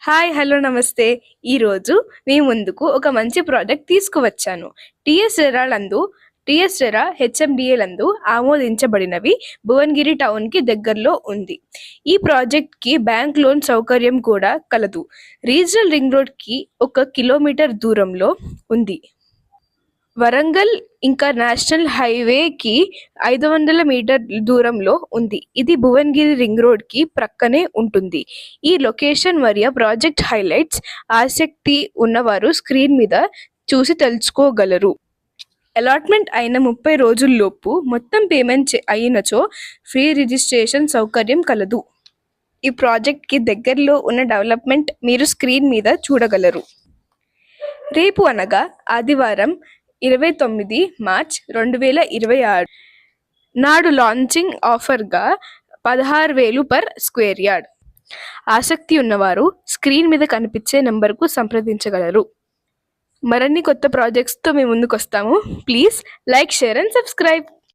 Hi! Hello! నమస్తే. ఈరోజు మీ ముందుకు ఒక మంచి ప్రాజెక్ట్ తీసుకువచ్చాను. టీఎస్ రెరా హెచ్ఎండిఏ లందు ఆమోదించబడినవి భువనగిరి టౌన్‌కి దగ్గరలో ఉంది. ఈ ప్రాజెక్ట్‌కి బ్యాంక్ లోన్ సౌకర్యం కూడా కలదు. రీజనల్ రింగ్ రోడ్‌కి 1 కిలోమీటర్ దూరంలో ఉంది. వరంగల్ ఇంకా నేషనల్ హైవేకి 500 మీటర్ దూరంలో ఉంది. ఇది భువనగిరి రింగ్ రోడ్‌కి ప్రక్కనే ఉంటుంది. ఈ లొకేషన్ మరియు ప్రాజెక్ట్ హైలైట్స్ ఆసక్తి ఉన్నవారు స్క్రీన్ మీద చూసి తెలుసుకోగలరు. అలాట్మెంట్ అయిన 30 రోజుల్లోపు మొత్తం పేమెంట్ అయినచో ఫ్రీ రిజిస్ట్రేషన్ సౌకర్యం కలదు. ఈ ప్రాజెక్ట్‌కి దగ్గరలో ఉన్న డెవలప్మెంట్ మీరు స్క్రీన్ మీద చూడగలరు. రేపు అనగా ఆదివారం 29 మార్చ్ 2026 నాడు లాంచింగ్ ఆఫర్గా 16,000 పర్ స్క్వేర్ యార్డ్. ఆసక్తి ఉన్నవారు స్క్రీన్ మీద కనిపించే నంబర్కు సంప్రదించగలరు. మరిన్ని కొత్త ప్రాజెక్ట్స్తో మీ ముందుకు వస్తాము. Please like, share and subscribe.